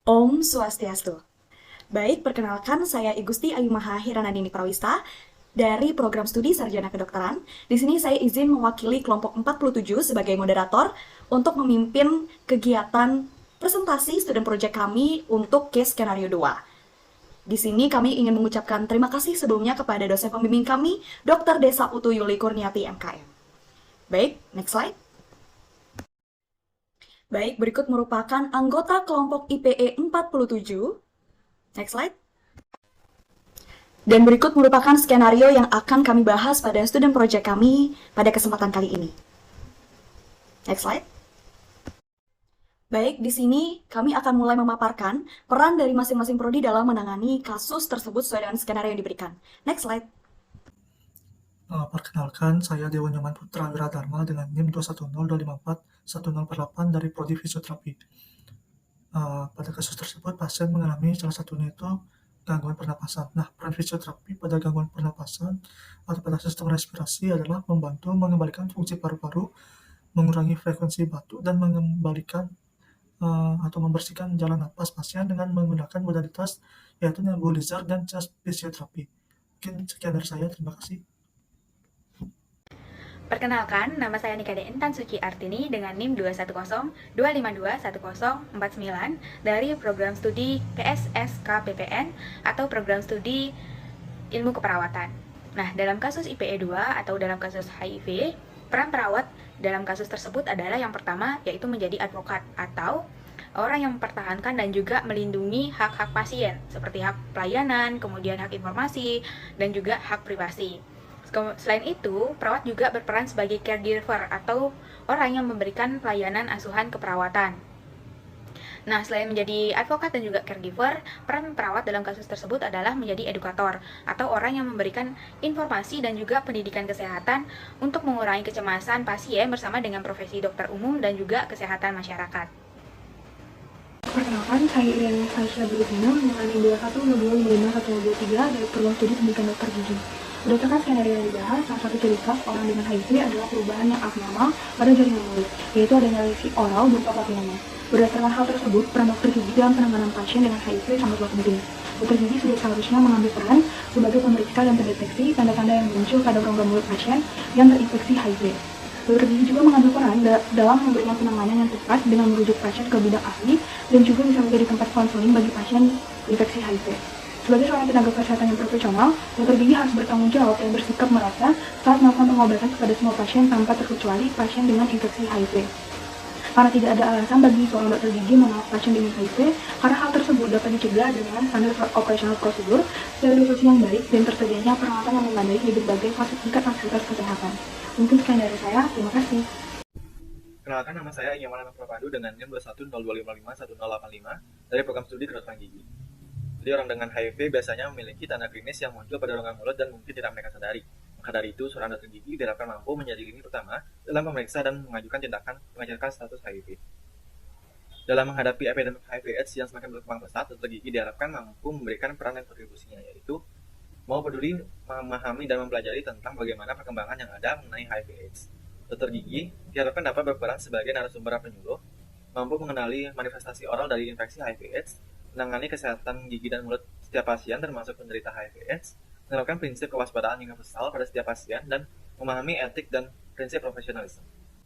Om Swastiastu. Baik, perkenalkan saya Igusti Ayumaha Hiranandini Prawista dari program studi Sarjana Kedokteran. Di sini saya izin mewakili kelompok 47 sebagai moderator untuk memimpin kegiatan presentasi student project kami untuk case skenario 2. Di sini kami ingin mengucapkan terima kasih sebelumnya kepada dosen pembimbing kami, Dr. Desa Putu Yuli Kurniati MKM. Baik, next slide. Baik, berikut merupakan anggota kelompok IPE 47. Next slide. Dan berikut merupakan skenario yang akan kami bahas pada student project kami pada kesempatan kali ini. Next slide. Baik, di sini kami akan mulai memaparkan peran dari masing-masing prodi dalam menangani kasus tersebut sesuai dengan skenario yang diberikan. Next slide. Perkenalkan, saya Dewa Nyoman Putra Wiradharma dengan NIM 210254108 dari Prodi Fisioterapi. Pada kasus tersebut, pasien mengalami salah satunya itu gangguan pernapasan. Nah, peran fisioterapi pada gangguan pernapasan atau pada sistem respirasi adalah membantu mengembalikan fungsi paru-paru, mengurangi frekuensi batuk, dan mengembalikan atau membersihkan jalan napas pasien dengan menggunakan modalitas yaitu nebulizer dan chest fisioterapi. Mungkin sekian dari saya, terima kasih. Perkenalkan, nama saya Nikade Intan Suci Artini dengan NIM 21025521049 dari program studi PSSKPPN atau program studi ilmu keperawatan. Nah, dalam kasus IPE 2 atau dalam kasus HIV, peran perawat dalam kasus tersebut adalah yang pertama yaitu menjadi advokat atau orang yang mempertahankan dan juga melindungi hak-hak pasien seperti hak pelayanan, kemudian hak informasi, dan juga hak privasi. Selain itu, perawat juga berperan sebagai caregiver atau orang yang memberikan pelayanan asuhan keperawatan. Nah, selain menjadi advokat dan juga caregiver, peran perawat dalam kasus tersebut adalah menjadi edukator atau orang yang memberikan informasi dan juga pendidikan kesehatan untuk mengurangi kecemasan pasien bersama dengan profesi dokter umum dan juga kesehatan masyarakat. Perkenalkan, saya Iriana Faisya Berutino dengan NIM 210255123 dari program studi pendidikan dokter gigi. Berdasarkan skenario yang dibahas, salah satu ciri khas orang dengan HIV adalah perubahan yang abnormal pada jaringan mulut, yaitu adanya lesi oral berupa papiloma. Berdasarkan hal tersebut, peran dokter gigi dalam penanganan pasien dengan HIV sangatlah penting. Dokter gigi sudah seharusnya mengambil peran sebagai pemeriksa dan pendeteksi tanda-tanda yang muncul pada rongga mulut pasien yang terinfeksi HIV. Dokter gigi juga mengambil peran dalam memberikan penanganan yang tepat dengan merujuk pasien ke bidang ahli dan juga bisa menjadi tempat konseling bagi pasien infeksi HIV. Sebagai seorang tenaga kesehatan yang profesional, dokter gigi harus bertanggung jawab dan bersikap merasa saat melakukan pengobatan kepada semua pasien tanpa terkecuali pasien dengan infeksi HIV. Karena tidak ada alasan bagi seorang dokter gigi menolak pasien dengan HIV, karena hal tersebut dapat dicegah dengan standar operasional prosedur, sterilisasi yang baik, dan tersedianya peralatan yang memadai di berbagai fasilitas kesehatan. Mungkin sekian dari saya, terima kasih. Kenalkan, nama saya Yaman Prapandu dengan NIM 21025511085 dari program studi kedokteran gigi. Jadi orang dengan HIV biasanya memiliki tanda klinis yang muncul pada rongga mulut dan mungkin tidak mereka sadari. Maka dari itu, seorang dokter gigi diharapkan mampu menjadi lini pertama dalam memeriksa dan mengajukan tindakan mengajarkan status HIV. Dalam menghadapi epidemi HIV/AIDS yang semakin berkembang pesat, dokter gigi diharapkan mampu memberikan peran dan kontribusinya, yaitu mau peduli, memahami, dan mempelajari tentang bagaimana perkembangan yang ada mengenai HIV/AIDS. Dokter gigi diharapkan dapat berperan sebagai narasumber penyuluh, mampu mengenali manifestasi oral dari infeksi HIV/AIDS, menangani kesehatan gigi dan mulut setiap pasien termasuk penderita HIV/AIDS, menerapkan prinsip kewaspadaan universal pada setiap pasien, dan memahami etik dan prinsip profesionalisme.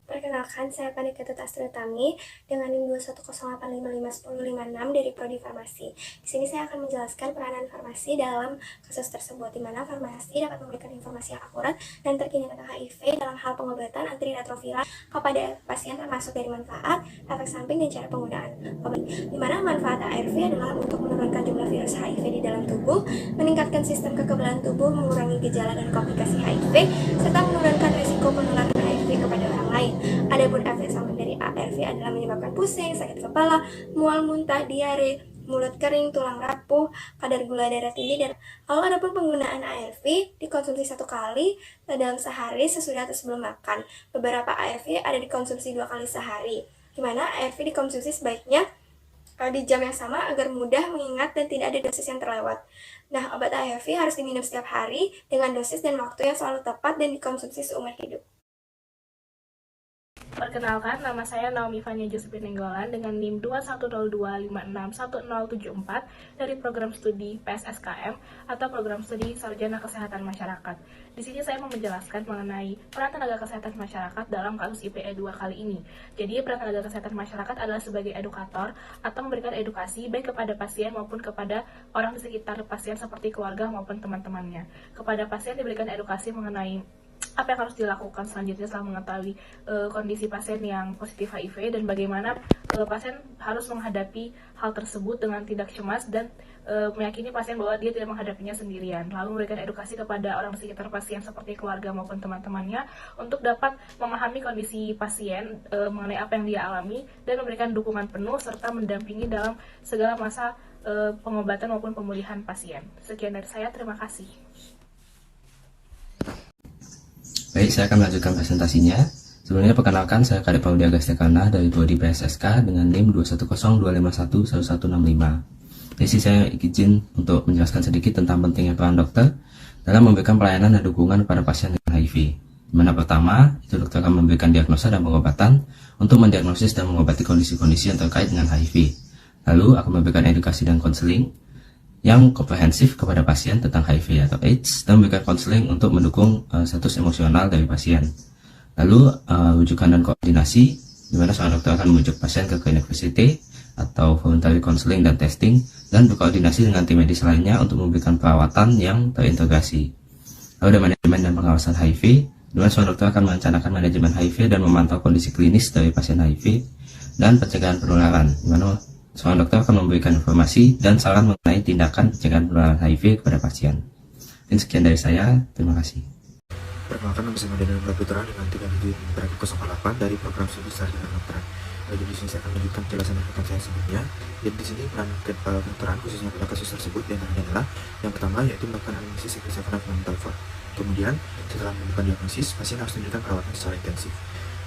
Perkenalkan, saya Panik Ketut Astritami dengan NIM 21085511056 dari Prodi Farmasi. Di sini saya akan menjelaskan peranan farmasi dalam kasus tersebut, di mana farmasi dapat memberikan informasi yang akurat dan terkini tentang HIV dalam hal pengobatan antiretroviral kepada pasien termasuk dari manfaat, efek samping, dan cara penggunaan. Di mana manfaat ARV adalah untuk menurunkan jumlah virus HIV di dalam tubuh, meningkatkan sistem kekebalan tubuh, mengurangi gejala dan komplikasi HIV, serta menurunkan risiko penularan HIV kepada orang lain. Adapun efek samping dari ARV adalah menyebabkan pusing, sakit kepala, mual, muntah, diare, mulut kering, tulang rapuh, kadar gula darah tinggi, dan lalu adapun penggunaan ARV dikonsumsi 1 kali dalam sehari sesudah atau sebelum makan. Beberapa ARV ada dikonsumsi 2 kali sehari, di mana ARV dikonsumsi sebaiknya di jam yang sama agar mudah mengingat dan tidak ada dosis yang terlewat. Nah, obat ARV harus diminum setiap hari dengan dosis dan waktu yang selalu tepat dan dikonsumsi seumur hidup. Perkenalkan, nama saya Naomi Fania Josephine Nenggolan dengan NIM 2102561074 dari program studi PSSKM atau program studi Sarjana Kesehatan Masyarakat. Di sini saya mau menjelaskan mengenai peran tenaga kesehatan masyarakat dalam kasus IPE 2 kali ini. Jadi, peran tenaga kesehatan masyarakat adalah sebagai edukator atau memberikan edukasi baik kepada pasien maupun kepada orang di sekitar pasien seperti keluarga maupun teman-temannya. Kepada pasien diberikan edukasi mengenai apa yang harus dilakukan selanjutnya setelah mengetahui kondisi pasien yang positif HIV dan bagaimana pasien harus menghadapi hal tersebut dengan tidak cemas dan meyakini pasien bahwa dia tidak menghadapinya sendirian. Lalu memberikan edukasi kepada orang di sekitar pasien seperti keluarga maupun teman-temannya untuk dapat memahami kondisi pasien mengenai apa yang dia alami dan memberikan dukungan penuh serta mendampingi dalam segala masa pengobatan maupun pemulihan pasien. Sekian dari saya, terima kasih. Baik, saya akan melanjutkan presentasinya. Sebelumnya perkenalkan, saya Kadep Paudi Agastya dari Prodi PSSK dengan NIM 2102511165. Jadi saya izin untuk menjelaskan sedikit tentang pentingnya peran dokter dalam memberikan pelayanan dan dukungan pada pasien dengan HIV. Di mana pertama, itu dokter akan memberikan diagnosa dan pengobatan untuk mendiagnosis dan mengobati kondisi-kondisi yang terkait dengan HIV. Lalu akan memberikan edukasi dan konseling yang komprehensif kepada pasien tentang HIV atau AIDS dan memberikan konseling untuk mendukung status emosional dari pasien. Lalu rujukan dan koordinasi, di mana seorang dokter akan merujuk pasien ke klinik VCT atau voluntary counseling dan testing dan berkoordinasi dengan tim medis lainnya untuk memberikan perawatan yang terintegrasi. Lalu ada manajemen dan pengawasan HIV, di mana seorang dokter akan merencanakan manajemen HIV dan memantau kondisi klinis dari pasien HIV dan pencegahan penularan, di mana seorang dokter akan memberikan informasi dan saran mengenai tindakan pencegahan penularan HIV kepada pasien. Dan sekian dari saya, terima kasih. Perkenalkan, nama saya Madana Praputra dengan 308 dari program studi Sarjana Kedokteran. Jadi di sini saya akan melanjutkan penjelasan rekan saya sebelumnya. Jadi di sini peran kedokteran khususnya pada kasus tersebut diantaranya adalah yang pertama yaitu melakukan analisis kerusakan fundamental form. Kemudian setelah melakukan diagnosis, pasien harus diberikan perawatan secara intensif.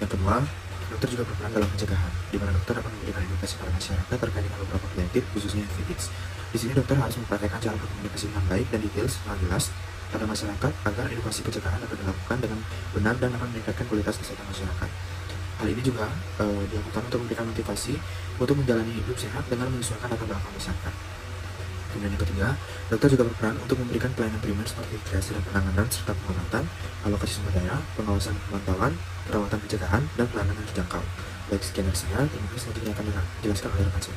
Yang kedua, dokter juga berperan dalam pencegahan, di mana dokter akan memberikan edukasi pada masyarakat terkait dengan beberapa penyakit, khususnya HIV/AIDS. Di sini dokter harus mempraktekkan cara berkomunikasi dengan baik dan detail serta jelas pada masyarakat agar edukasi pencegahan dapat dilakukan dengan benar dan akan meningkatkan kualitas kesehatan masyarakat. Hal ini juga dilakukan untuk memberikan motivasi untuk menjalani hidup sehat dengan menyesuaikan latar belakang masyarakat. Kemudian yang ketiga, dokter juga berperan untuk memberikan pelayanan primer seperti kreasi dan penanganan serta pengobatan, alokasi sumber daya, pengawasan pemantauan, perawatan pencegahan, dan pelayanan yang terjangkau. Baik, sekian dari saya. Terima kasih. Selanjutnya akan dijelaskan oleh rekan saya.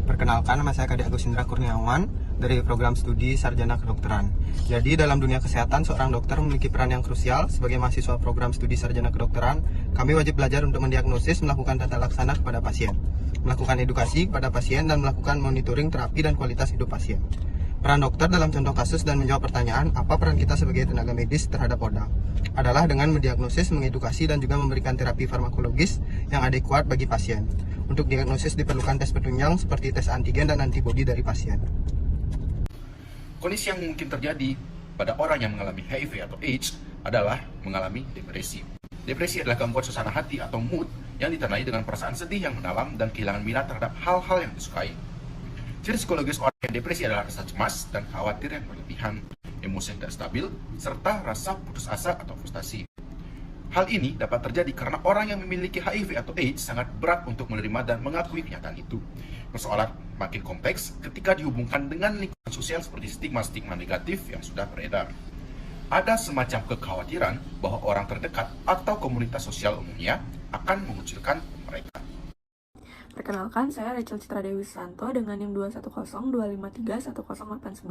Perkenalkan, nama saya Kadek Agus Indra Kurniawan dari program studi Sarjana Kedokteran. Jadi dalam dunia kesehatan, seorang dokter memiliki peran yang krusial. Sebagai mahasiswa program studi Sarjana Kedokteran, kami wajib belajar untuk mendiagnosis, melakukan tata laksana kepada pasien, melakukan edukasi kepada pasien, dan melakukan monitoring terapi dan kualitas hidup pasien. Peran dokter dalam contoh kasus dan menjawab pertanyaan, apa peran kita sebagai tenaga medis terhadap ODA? Adalah dengan mendiagnosis, mengedukasi, dan juga memberikan terapi farmakologis yang adekuat bagi pasien. Untuk diagnosis diperlukan tes penunjang seperti tes antigen dan antibodi dari pasien. Kondisi yang mungkin terjadi pada orang yang mengalami HIV atau AIDS adalah mengalami depresi. Depresi adalah gangguan suasana hati atau mood yang ditandai dengan perasaan sedih yang mendalam dan kehilangan minat terhadap hal-hal yang disukai. Ciri psikologis orang yang depresi adalah rasa cemas dan khawatir yang berlebihan, emosi yang tidak stabil, serta rasa putus asa atau frustasi. Hal ini dapat terjadi karena orang yang memiliki HIV atau AIDS sangat berat untuk menerima dan mengakui kenyataan itu. Persoalan makin kompleks ketika dihubungkan dengan lingkungan sosial seperti stigma-stigma negatif yang sudah beredar. Ada semacam kekhawatiran bahwa orang terdekat atau komunitas sosial umumnya akan mengucilkan mereka. Perkenalkan, saya Rachel Citra Dewi Santo dengan NIM 210-253-1089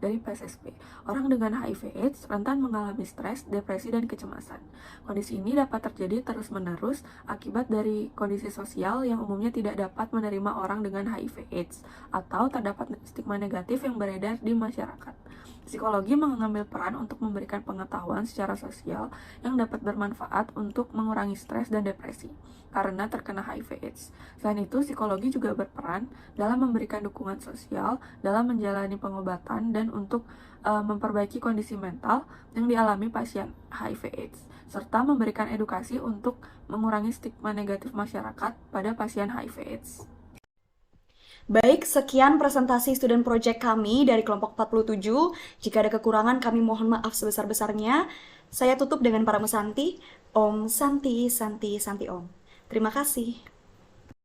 dari PSSP. Orang dengan HIV/AIDS rentan mengalami stres, depresi, dan kecemasan. Kondisi ini dapat terjadi terus-menerus akibat dari kondisi sosial yang umumnya tidak dapat menerima orang dengan HIV/AIDS atau terdapat stigma negatif yang beredar di masyarakat. Psikologi mengambil peran untuk memberikan pengetahuan secara sosial yang dapat bermanfaat untuk mengurangi stres dan depresi karena terkena HIV/AIDS. Selain itu, psikologi juga berperan dalam memberikan dukungan sosial dalam menjalani pengobatan dan untuk memperbaiki kondisi mental yang dialami pasien HIV/AIDS, serta memberikan edukasi untuk mengurangi stigma negatif masyarakat pada pasien HIV/AIDS. Baik, sekian presentasi student project kami dari kelompok 47. Jika ada kekurangan, kami mohon maaf sebesar-besarnya. Saya tutup dengan para musanti. Om Santi Santi Santi Om. Terima kasih.